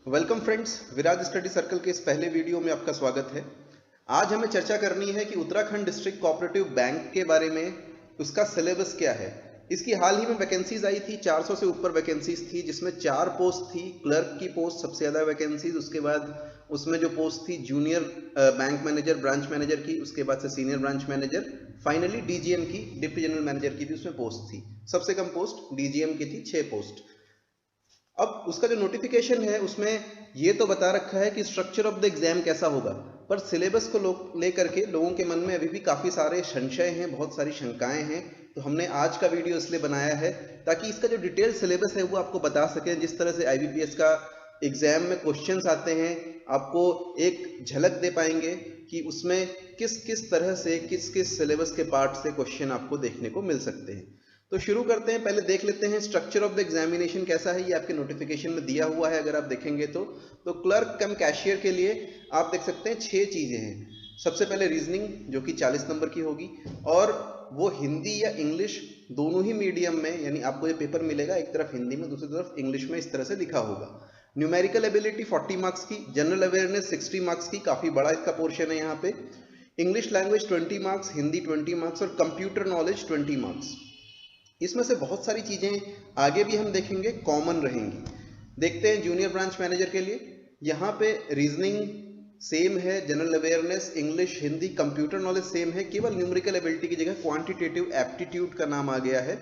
Welcome friends, विराज study circle के इस पहले वीडियो में आपका स्वागत है। आज हमें चर्चा करनी है कि उत्तराखंड डिस्ट्रिक्ट कोऑपरेटिव बैंक के बारे में, उसका सिलेबस क्या है। इसकी हाल ही में वैकेंसीज आई थी, 400 से ऊपर वैकेंसीज थी, जिसमें 4 पोस्ट थी। क्लर्क की पोस्ट सबसे ज़्यादा वैकेंसीज, उसके बाद उसमें जो पोस्ट थी junior bank manager, branch manager की, उसके बाद से senior branch manager, finally DGM की, डिप्टी जनरल मैनेजर की भी उसमें पोस्ट थी। सबसे कम पोस्ट डीजीएम की थी, 6 पोस्ट। अब उसका जो नोटिफिकेशन है उसमें ये तो बता रखा है कि स्ट्रक्चर ऑफ द एग्जाम कैसा होगा, पर सिलेबस को लेकर के लोगों के मन में अभी भी काफ़ी सारे संशय हैं, बहुत सारी शंकाएं हैं। तो हमने आज का वीडियो इसलिए बनाया है ताकि इसका जो डिटेल सिलेबस है वो आपको बता सकें। जिस तरह से आईबीपीएस का एग्जाम में क्वेश्चंस आते हैं, आपको एक झलक दे पाएंगे कि उसमें किस किस तरह से, किस किस सिलेबस के पार्ट से क्वेश्चन आपको देखने को मिल सकते हैं। तो शुरू करते हैं। पहले देख लेते हैं स्ट्रक्चर ऑफ द एग्जामिनेशन कैसा है। ये आपके नोटिफिकेशन में दिया हुआ है, अगर आप देखेंगे तो क्लर्क कम कैशियर के लिए आप देख सकते हैं 6 चीजें हैं। सबसे पहले रीजनिंग, जो कि 40 नंबर की होगी, और वो हिंदी या इंग्लिश दोनों ही मीडियम में, यानी आपको ये पेपर मिलेगा एक तरफ हिंदी में, दूसरी तरफ इंग्लिश में, इस तरह से लिखा होगा। न्यूमेरिकल एबिलिटी 40 मार्क्स की, जनरल अवेयरनेस 60 मार्क्स की, काफी बड़ा इसका पोर्शन है यहाँ पे। English language 20 marks, Hindi 20 marks और कंप्यूटर नॉलेज 20 मार्क्स। इसमें से बहुत सारी चीजें आगे भी हम देखेंगे कॉमन रहेंगी। देखते हैं जूनियर ब्रांच मैनेजर के लिए। यहाँ पे रीजनिंग सेम है, general awareness, English, Hindi, computer knowledge same है, केवल न्यूमेरिकल एबिलिटी की जगह क्वांटिटेटिव एप्टीट्यूड का नाम आ गया है।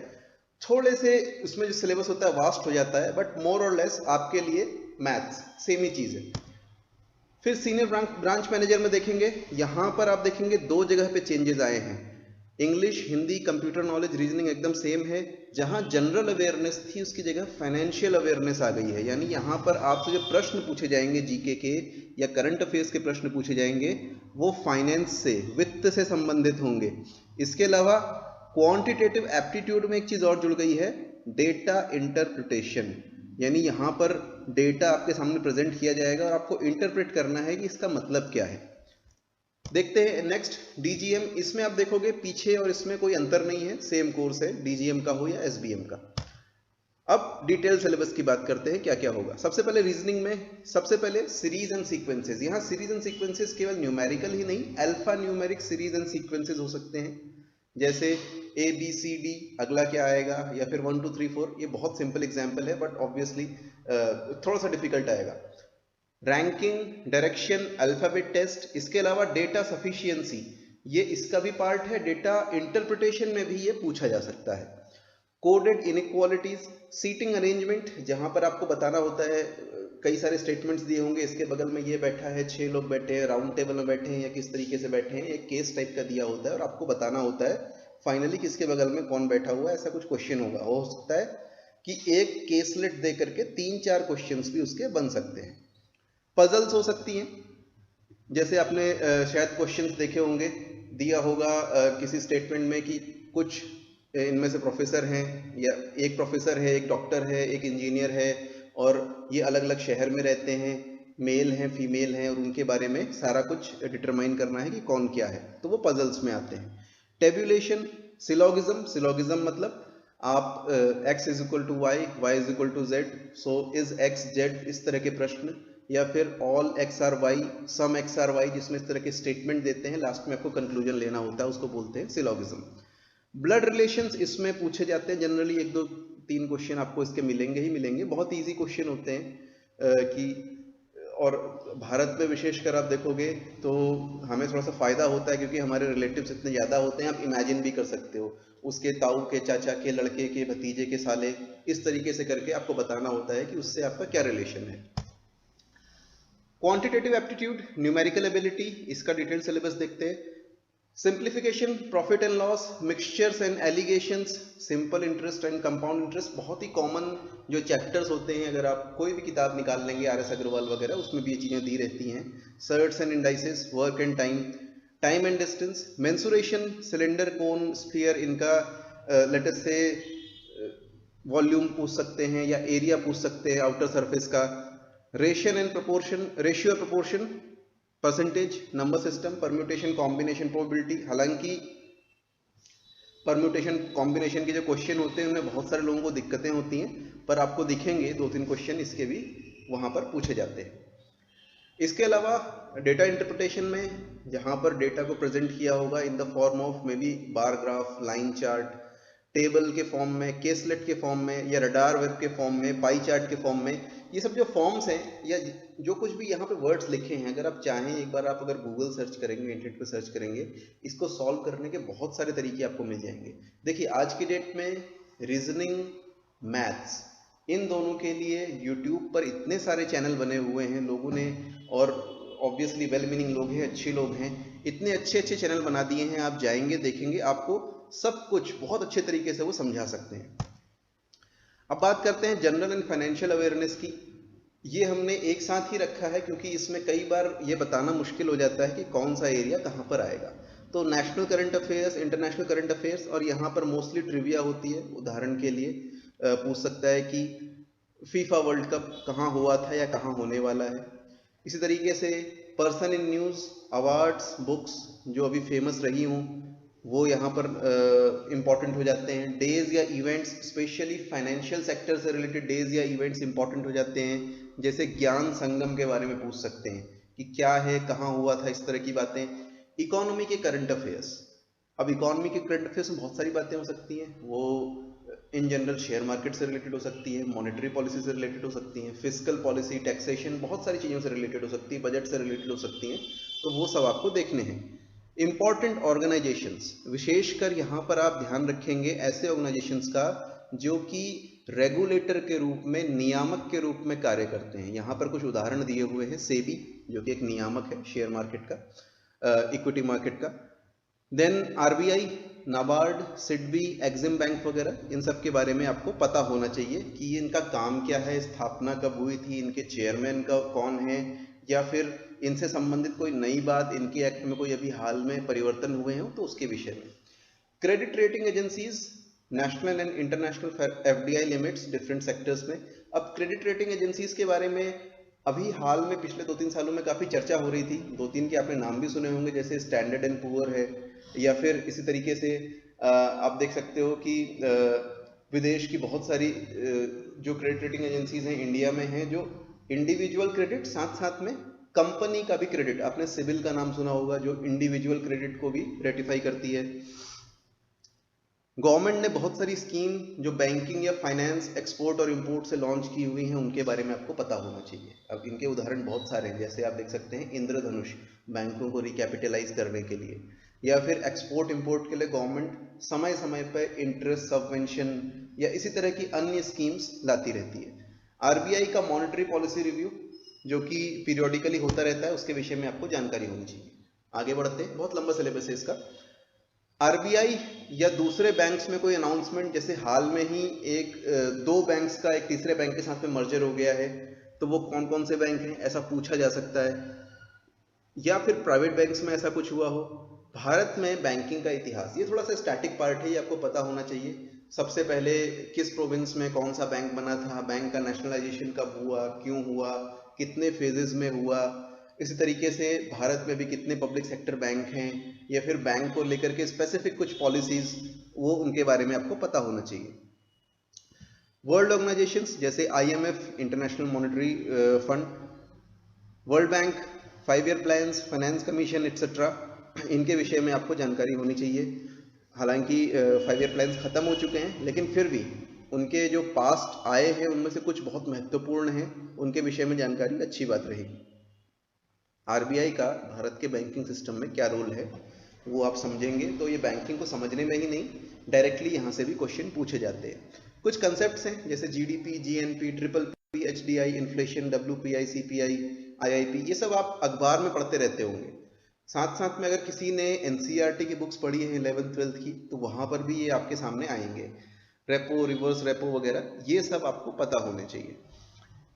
थोड़े से उसमें जो सिलेबस होता है वास्ट हो जाता है, बट मोर और लेस आपके लिए मैथ्स सेम ही चीज है। फिर सीनियर ब्रांच मैनेजर में देखेंगे, यहां पर आप देखेंगे 2 जगह पे चेंजेस आए हैं। English, Hindi, computer knowledge, reasoning एकदम सेम है। जहां जनरल अवेयरनेस थी उसकी जगह फाइनेंशियल अवेयरनेस आ गई है। यानी यहां पर आपसे जो प्रश्न पूछे जाएंगे जीके के या करंट अफेयर्स के प्रश्न पूछे जाएंगे वो फाइनेंस से, वित्त से संबंधित होंगे। इसके अलावा क्वांटिटेटिव एप्टीट्यूड में एक चीज और जुड़ गई है, डेटा इंटरप्रिटेशन। यानी यहां पर डेटा आपके सामने प्रेजेंट किया जाएगा और आपको इंटरप्रेट करना है कि इसका मतलब क्या है। देखते हैं नेक्स्ट डीजीएम। इसमें आप देखोगे पीछे और इसमें कोई अंतर नहीं है, सेम कोर्स है, डीजीएम का हो या एसबीएम का। अब डिटेल सिलेबस की बात करते हैं क्या क्या होगा। सबसे पहले रीजनिंग में सबसे पहले सीरीज एंड सीक्वेंसेस। यहाँ सीरीज एंड सीक्वेंसेस केवल न्यूमेरिकल ही नहीं, alpha numeric series and sequences हो सकते हैं। जैसे ए बी सी डी, अगला क्या आएगा, या फिर 1 2 3 4। ये बहुत सिंपल एग्जाम्पल है, बट ऑब्वियसली थोड़ा सा डिफिकल्ट आएगा। रैंकिंग, डायरेक्शन, अल्फाबेट टेस्ट, इसके अलावा डेटा सफिशिएंसी, ये इसका भी पार्ट है। डेटा इंटरप्रिटेशन में भी ये पूछा जा सकता है। कोडेड इनइक्वालिटीज, सीटिंग अरेंजमेंट, जहां पर आपको बताना होता है, कई सारे स्टेटमेंट्स दिए होंगे, इसके बगल में ये बैठा है, 6 लोग बैठे हैं, राउंड टेबल में बैठे हैं या किस तरीके से बैठे हैं, एक केस टाइप का दिया होता है और आपको बताना होता है फाइनली किसके बगल में कौन बैठा हुआ है। ऐसा कुछ क्वेश्चन होगा। हो सकता है कि एक केसलेट दे करके 3-4 क्वेश्चंस भी उसके बन सकते हैं। पजल्स हो सकती हैं, जैसे आपने शायद क्वेश्चंस देखे होंगे, दिया होगा किसी स्टेटमेंट में कि कुछ इनमें से प्रोफेसर हैं, या एक प्रोफेसर है, एक डॉक्टर है, एक इंजीनियर है, और ये अलग अलग शहर में रहते हैं, मेल हैं, फीमेल हैं, और उनके बारे में सारा कुछ डिटरमाइन करना है कि कौन क्या है, तो वो पजल्स में आते हैं। टेबुलेशन, सिलोगिज्म, सिलोगिज्म मतलब आप x is equal to Y, Y is equal to Z, so is x Z, इस तरह के प्रश्न, या फिर all X are Y, some X are Y, जिसमें इस तरह के स्टेटमेंट देते हैं, लास्ट में आपको कंक्लूजन लेना होता है, उसको बोलते हैं सिलोगिज्म। ब्लड रिलेशंस इसमें पूछे जाते हैं जनरली, 1 2 3 क्वेश्चन आपको इसके मिलेंगे ही मिलेंगे। बहुत इजी क्वेश्चन होते हैं कि, और भारत में विशेषकर आप देखोगे तो हमें थोड़ा सा फायदा होता है क्योंकि हमारे रिलेटिव्स इतने ज्यादा होते हैं, आप इमेजिन भी कर सकते हो, उसके ताऊ के चाचा के लड़के के भतीजे के साले, इस तरीके से करके आपको बताना होता है कि उससे आपका क्या रिलेशन है। क्वांटिटेटिव एप्टीट्यूड, न्यूमेरिकल एबिलिटी, इसका डिटेल सिलेबस देखते हैं। Simplification, profit and loss, mixtures and allegations, simple interest and compound interest, बहुत ही कॉमन जो चैप्टर्स होते हैं, अगर आप कोई भी किताब निकाल लेंगे आर एस अग्रवाल वगैरह, उसमें भी ये चीज़ें दी रहती हैं। Shirts and indices, work and time, time and distance, mensuration, cylinder, cone, sphere, इनका लेट अस से वॉल्यूम पूछ सकते हैं या एरिया पूछ सकते हैं आउटर सरफेस का। Ratio and proportion, ratio proportion, percentage, number system, permutation, combination, probability. हालांकि परम्यूटेशन कॉम्बिनेशन के जो क्वेश्चन होते हैं उनमें बहुत सारे लोगों को दिक्कतें होती हैं, पर आपको दिखेंगे 2-3 क्वेश्चन इसके भी वहाँ पर पूछे जाते हैं। इसके अलावा डेटा इंटरप्रिटेशन में जहाँ पर डेटा को प्रेजेंट किया होगा in the form of maybe bar graph, line chart, table के फॉर्म में, केसलेट के फॉर्म में, या रडार वेब के फॉर्म में, पाई चार्ट के फॉर्म में, ये सब जो फॉर्म्स हैं या जो कुछ भी यहाँ पे वर्ड्स लिखे हैं, अगर आप चाहें एक बार आप अगर गूगल सर्च करेंगे, इंटरनेट पे सर्च करेंगे, इसको सॉल्व करने के बहुत सारे तरीके आपको मिल जाएंगे। देखिए आज की डेट में रीजनिंग, मैथ्स, इन दोनों के लिए यूट्यूब पर इतने सारे चैनल बने हुए हैं लोगों ने, और ऑब्वियसली वेल मीनिंग लोग हैं, अच्छे लोग हैं, इतने अच्छे अच्छे चैनल बना दिए हैं, आप जाएंगे देखेंगे आपको सब कुछ बहुत अच्छे तरीके से वो समझा सकते हैं। अब बात करते हैं जनरल एंड फाइनेंशियल अवेयरनेस की। ये हमने एक साथ ही रखा है क्योंकि इसमें कई बार ये बताना मुश्किल हो जाता है कि कौन सा एरिया कहाँ पर आएगा। तो national current affairs, international current affairs, और यहाँ पर मोस्टली ट्रिविया होती है। उदाहरण के लिए पूछ सकता है कि फीफा वर्ल्ड कप कहाँ हुआ था या कहाँ होने वाला है। इसी तरीके से person in news, awards, books जो अभी फेमस रही हूँ वो यहाँ पर इम्पॉर्टेंट हो जाते हैं। डेज या इवेंट्स, स्पेशली फाइनेंशियल सेक्टर से रिलेटेड डेज या इवेंट्स इंपॉर्टेंट हो जाते हैं। जैसे ज्ञान संगम के बारे में पूछ सकते हैं कि क्या है, कहाँ हुआ था, इस तरह की बातें। इकोनॉमी के करंट अफेयर्स, अब इकोनॉमी के करंट अफेयर्स में बहुत सारी बातें हो सकती हैं। वो इन जनरल शेयर मार्केट से रिलेटेड हो सकती है, मॉनेटरी पॉलिसी से रिलेटेड हो सकती हैं, फिस्कल पॉलिसी, टैक्सेशन, बहुत सारी चीज़ों से रिलेटेड हो सकती है, बजट से रिलेटेड हो सकती हैं। तो वो सब आपको देखने हैं। इंपॉर्टेंट ऑर्गेनाइजेशंस, विशेषकर यहाँ पर आप ध्यान रखेंगे ऐसे ऑर्गेनाइजेशंस का जो कि रेगुलेटर के रूप में, नियामक के रूप में कार्य करते हैं। यहाँ पर कुछ उदाहरण दिए हुए हैं। सेबी जो कि एक नियामक है शेयर मार्केट का, इक्विटी मार्केट का। Then RBI, NABARD, SIDBI, EXIM bank वगैरह, इन सब के बारे में आपको पता होना चाहिए कि इनका काम क्या है, स्थापना कब हुई थी, इनके चेयरमैन का कौन है, या फिर इनसे संबंधित कोई नई बात, इनके एक्ट में कोई अभी हाल में परिवर्तन हुए हैं तो उसके विषय में। Credit rating agencies, national and international FDI limits different sectors में। अब क्रेडिट रेटिंग एजेंसीज के बारे में अभी हाल में पिछले 2-3 सालों में काफ़ी चर्चा हो रही थी। 2-3 के आपने नाम भी सुने होंगे, जैसे स्टैंडर्ड एंड पुअर है, या फिर इसी तरीके से आप देख सकते हो कि विदेश की बहुत सारी जो क्रेडिट रेटिंग एजेंसीज हैं इंडिया में हैं, जो इंडिविजुअल क्रेडिट साथ साथ में कंपनी का भी क्रेडिट, आपने सिबिल का नाम सुना होगा, जो इंडिविजुअल क्रेडिट को भी रेटिफाई करती है। गवर्नमेंट ने बहुत सारी स्कीम जो बैंकिंग या फाइनेंस, एक्सपोर्ट और इंपोर्ट से लॉन्च की हुई हैं, उनके बारे में आपको पता होना चाहिए। अब इनके उदाहरण बहुत सारे हैं, जैसे आप देख सकते हैं इंद्रधनुष, बैंकों को रिकैपिटलाइज करने के लिए, या फिर एक्सपोर्ट इंपोर्ट के लिए गवर्नमेंट समय समय पर इंटरेस्ट सबवेंशन या इसी तरह की अन्य स्कीम्स लाती रहती है। आरबीआई का मॉनेटरी पॉलिसी रिव्यू जो कि पीरियोडिकली होता रहता है, उसके विषय में आपको जानकारी होनी चाहिए। आगे बढ़ते हैं, बहुत लंबा सिलेबस है इसका। आरबीआई या दूसरे बैंक्स में कोई अनाउंसमेंट, जैसे हाल में ही दो बैंक्स का एक तीसरे बैंक के साथ में मर्जर हो गया है, तो वो कौन कौन से बैंक हैं ऐसा पूछा जा सकता है, या फिर प्राइवेट बैंक्स में ऐसा कुछ हुआ हो। भारत में बैंकिंग का इतिहास, ये थोड़ा सा स्टैटिक पार्ट है, ये आपको पता होना चाहिए। सबसे पहले किस प्रोविंस में कौन सा बैंक बना था, बैंक का नेशनलाइजेशन कब हुआ, क्यों हुआ, कितने फेजेस में हुआ, इसी तरीके से भारत में भी कितने पब्लिक सेक्टर बैंक हैं, या फिर बैंक को लेकर के स्पेसिफिक कुछ पॉलिसीज, वो उनके बारे में आपको पता होना चाहिए। वर्ल्ड ऑर्गेनाइजेशंस जैसे IMF, international monetary fund, world bank, 5 year plans, finance commission etcetera, इनके विषय में आपको जानकारी होनी चाहिए। हालांकि 5 ईयर प्लान्स खत्म हो चुके हैं, लेकिन फिर भी उनके जो पास्ट आए हैं उनमें से कुछ बहुत महत्वपूर्ण हैं, उनके विषय में जानकारी अच्छी बात रहेगी। आरबीआई का भारत के बैंकिंग सिस्टम में क्या रोल है वो आप समझेंगे तो ये बैंकिंग को समझने में ही नहीं, डायरेक्टली यहाँ से भी क्वेश्चन पूछे जाते हैं। कुछ कंसेप्ट्स हैं जैसे GDP, GNP, triple P, HDI, inflation, WPI, CPI, IIP, ये सब आप अखबार में पढ़ते रहते होंगे। साथ साथ में अगर किसी ने एनसीईआरटी की बुक्स पढ़ी है 11th-12th की, तो वहाँ पर भी ये आपके सामने आएंगे। रेपो, रिवर्स रेपो वगैरह, ये सब आपको पता होने चाहिए।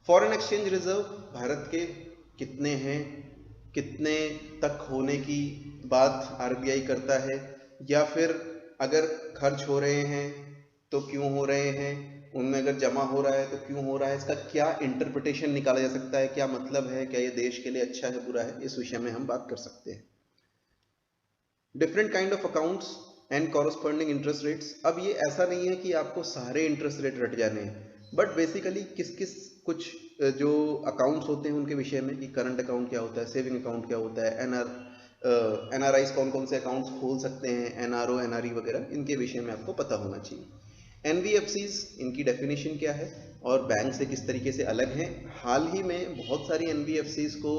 फॉरेन एक्सचेंज रिजर्व भारत के कितने हैं, कितने तक होने की बात आरबीआई करता है, या फिर अगर खर्च हो रहे हैं तो क्यों हो रहे हैं, उनमें अगर जमा हो रहा है तो क्यों हो रहा है, इसका क्या इंटरप्रिटेशन निकाला जा सकता है, क्या मतलब है, क्या ये देश के लिए अच्छा है बुरा है, इस विषय में हम बात कर सकते हैं। Different kind of accounts and corresponding interest rates. अब ये ऐसा नहीं है कि आपको सारे इंटरेस्ट रेट रट जाने हैं, बट बेसिकली किस किस कुछ जो अकाउंट्स होते हैं उनके विषय में कि करंट अकाउंट क्या होता है, सेविंग अकाउंट क्या होता है, एनआरआईज कौन कौन से अकाउंट्स खोल सकते हैं, एनआरओ एनआरई वगैरह, इनके विषय में आपको पता होना चाहिए। एनबीएफसीज, इनकी डेफिनेशन क्या है और बैंक से किस तरीके से अलग हैं। हाल ही में बहुत सारी एनबीएफसीज को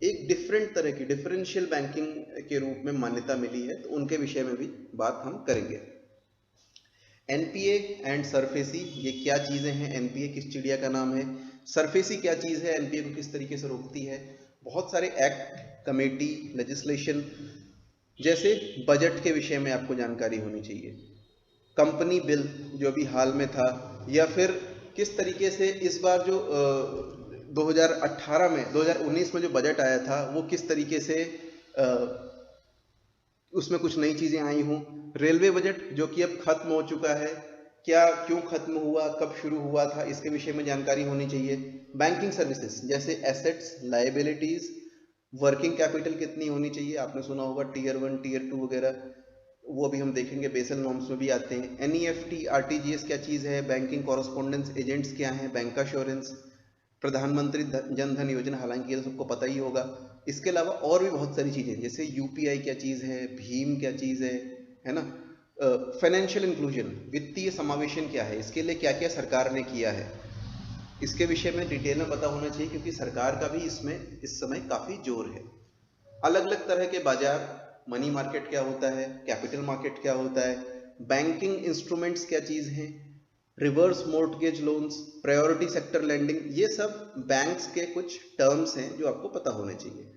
एक डिफरेंट तरह की डिफरेंशियल बैंकिंग के रूप में मान्यता मिली है, तो उनके विषय में भी बात हम करेंगे। एनपीए एंड सरफेसी, ये क्या चीजें हैं? एनपीए किस चिड़िया का नाम है? सरफेसी क्या चीज है? एनपीए को किस तरीके से रोकती है? बहुत सारे एक्ट, कमेटी, लेजिस्लेशन, जैसे बजट के विषय में आपको जानकारी होनी चाहिए। कंपनी बिल जो अभी हाल में था, या फिर किस तरीके से इस बार जो 2019 में जो बजट आया था वो किस तरीके से उसमें कुछ नई चीजें आई हों। रेलवे बजट जो कि अब खत्म हो चुका है, क्या, क्यों खत्म हुआ, कब शुरू हुआ था, इसके विषय में जानकारी होनी चाहिए। बैंकिंग सर्विसेज जैसे एसेट्स, लायबिलिटीज, वर्किंग कैपिटल कितनी होनी चाहिए, आपने सुना होगा टीयर 1 टीयर 2 वगैरह, वो भी हम देखेंगे, बेसल नॉर्म्स में भी आते हैं। एनईएफटी, आरटीजीएस क्या चीज़ है, बैंकिंग कॉरेस्पॉन्डेंस एजेंट्स क्या हैं, बैंक अश्योरेंस, प्रधानमंत्री जन धन योजना, हालांकि ये सबको पता ही होगा। इसके अलावा और भी बहुत सारी चीज़ें, जैसे यूपीआई क्या चीज़ है, भीम क्या चीज़ है ना। फाइनेंशियल इंक्लूजन, वित्तीय समावेशन क्या है, इसके लिए क्या क्या सरकार ने किया है, इसके विषय में डिटेल में पता होना चाहिए, क्योंकि सरकार का भी इसमें इस समय काफ़ी जोर है। अलग अलग तरह के बाजार, मनी मार्केट क्या होता है, कैपिटल मार्केट क्या होता है, बैंकिंग इंस्ट्रूमेंट्स क्या चीज़ हैं, reverse mortgage loans, priority sector lending, ये सब बैंक्स के कुछ टर्म्स हैं जो आपको पता होने चाहिए।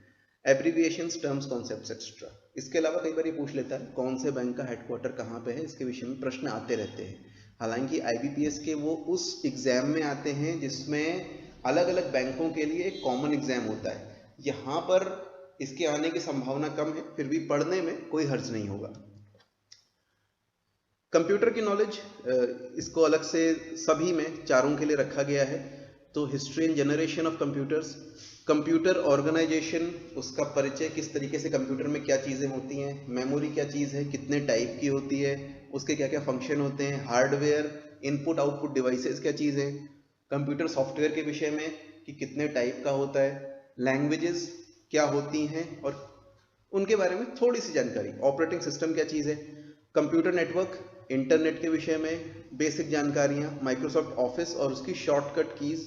Abbreviations, terms, concepts extra. इसके अलावा कई बार ये पूछ लेता है कौन से बैंक का हेडक्वार्टर कहाँ पे है, इसके विषय में प्रश्न आते रहते हैं। हालांकि आईबीपीएस के वो उस एग्जाम में आते हैं जिसमें अलग अलग बैंकों के लिए एक कॉमन एग्जाम होता है। यहाँ पर इसके आने की संभावना कम है, फिर भी पढ़ने में कोई हर्ज नहीं होगा। कंप्यूटर की नॉलेज, इसको अलग से सभी में चारों के लिए रखा गया है। तो history and generation of computers, computer organisation, उसका परिचय, किस तरीके से कंप्यूटर में क्या चीज़ें होती हैं, मेमोरी क्या चीज़ है, कितने टाइप की होती है, उसके क्या क्या फंक्शन होते हैं, हार्डवेयर, इनपुट आउटपुट डिवाइसेस क्या चीज़ है, कंप्यूटर सॉफ्टवेयर के विषय में कि कितने टाइप का होता है, लैंग्वेजेस क्या होती हैं और उनके बारे में थोड़ी सी जानकारी, ऑपरेटिंग सिस्टम क्या चीज़ है, कंप्यूटर नेटवर्क, इंटरनेट के विषय में बेसिक जानकारियां, माइक्रोसॉफ्ट ऑफिस और उसकी शॉर्टकट कीज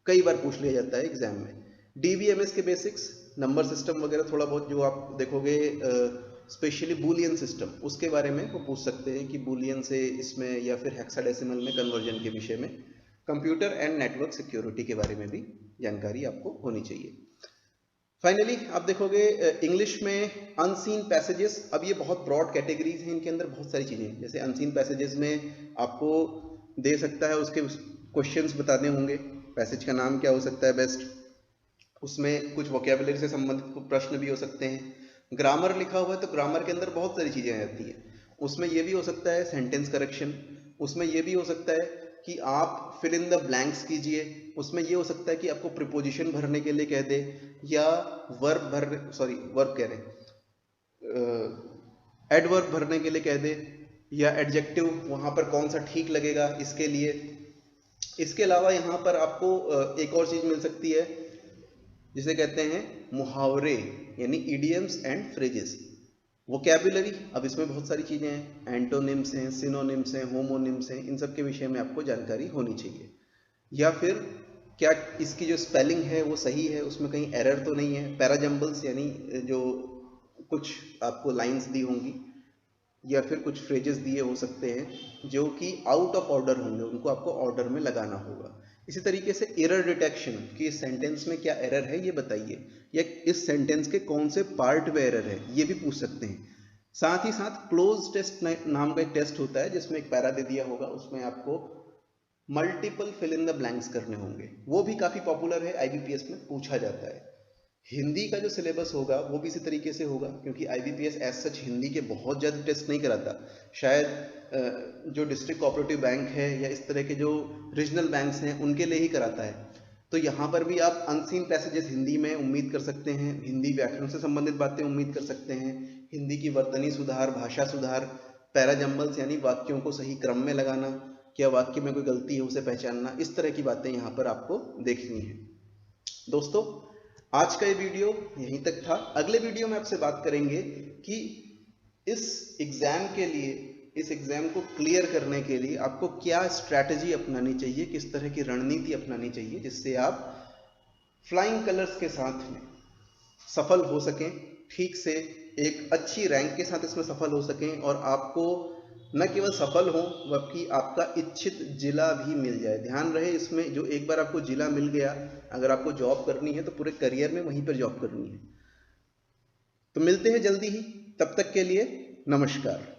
कई बार पूछ लिया जाता है एग्जाम में, डीबीएमएस के बेसिक्स, नंबर सिस्टम वगैरह थोड़ा बहुत जो आप देखोगे, स्पेशली बूलियन सिस्टम, उसके बारे में वो पूछ सकते हैं कि बूलियन से इसमें या फिर हेक्साडेसिमल में कन्वर्जन के विषय में। कंप्यूटर एंड नेटवर्क सिक्योरिटी के बारे में भी जानकारी आपको होनी चाहिए। फाइनली आप देखोगे इंग्लिश में अनसीन पैसेजेस। अब ये बहुत ब्रॉड कैटेगरीज हैं, इनके अंदर बहुत सारी चीज़ें, जैसे अनसीन पैसेजेस में आपको दे सकता है उसके क्वेश्चंस बताने होंगे, पैसेज का नाम क्या हो सकता है बेस्ट, उसमें कुछ वोकैबुलरी से संबंधित प्रश्न भी हो सकते हैं। ग्रामर लिखा हुआ है तो ग्रामर के अंदर बहुत सारी चीज़ें आती हैं, उसमें ये भी हो सकता है सेंटेंस करेक्शन, उसमें ये भी हो सकता है कि आप फिल इन द ब्लैंक्स कीजिए, उसमें ये हो सकता है कि आपको प्रीपोजिशन भरने के लिए कह दे, या वर्ब कह रहे एडवर्ब भरने के लिए कह दे, या एडजेक्टिव वहाँ पर कौन सा ठीक लगेगा इसके लिए। इसके अलावा यहाँ पर आपको एक और चीज़ मिल सकती है जिसे कहते हैं मुहावरे, यानी इडियम्स एंड फ्रेजेस। वोकैबुलरी, अब इसमें बहुत सारी चीज़ें हैं, एंटोनिम्स हैं, सिनोनिम्स हैं, होमोनिम्स हैं, इन सब के विषय में आपको जानकारी होनी चाहिए। या फिर क्या इसकी जो स्पेलिंग है वो सही है, उसमें कहीं एरर तो नहीं है। पैराजम्बल्स यानी जो कुछ आपको लाइंस दी होंगी या फिर कुछ फ्रेजेस दिए हो सकते हैं जो कि आउट ऑफ ऑर्डर होंगे, उनको आपको ऑर्डर में लगाना होगा। इसी तरीके से एरर डिटेक्शन कि इस सेंटेंस में क्या एरर है ये बताइए, या इस सेंटेंस के कौन से पार्ट में एरर है ये भी पूछ सकते हैं। साथ ही साथ क्लोज टेस्ट नाम का एक टेस्ट होता है जिसमें एक पैरा दे दिया होगा, उसमें आपको multiple fill in the blanks करने होंगे, वो भी काफ़ी पॉपुलर है, आईबीपीएस में पूछा जाता है। हिंदी का जो सिलेबस होगा वो भी इसी तरीके से होगा, क्योंकि आईबीपीएस एज सच हिंदी के बहुत ज़्यादा टेस्ट नहीं कराता, शायद जो डिस्ट्रिक्ट कोऑपरेटिव बैंक है या इस तरह के जो रीजनल बैंक्स हैं उनके लिए ही कराता है। तो यहाँ पर भी आप अनसीन पैसेजेस हिंदी में उम्मीद कर सकते हैं, हिंदी व्याकरण से संबंधित बातें उम्मीद कर सकते हैं, हिंदी की वर्तनी सुधार, भाषा सुधार, पैराजम्बल्स यानी वाक्यों को सही क्रम में लगाना, क्या वाक्य में कोई गलती है उसे पहचानना, इस तरह की बातें यहाँ पर आपको देखनी है। दोस्तों आज का ये वीडियो यहीं तक था। अगले वीडियो में आपसे बात करेंगे कि इस एग्जाम के लिए, इस एग्जाम को क्लियर करने के लिए आपको क्या स्ट्रैटेजी अपनानी चाहिए, किस तरह की रणनीति अपनानी चाहिए जिससे आप फ्लाइंग कलर्स के साथ में सफल हो सकें, ठीक से एक अच्छी रैंक के साथ इसमें सफल हो सकें और आपको न केवल सफल हो बल्कि आपका इच्छित जिला भी मिल जाए। ध्यान रहे इसमें, जो एक बार आपको जिला मिल गया, अगर आपको जॉब करनी है तो पूरे करियर में वहीं पर जॉब करनी है। तो मिलते हैं जल्दी ही, तब तक के लिए नमस्कार।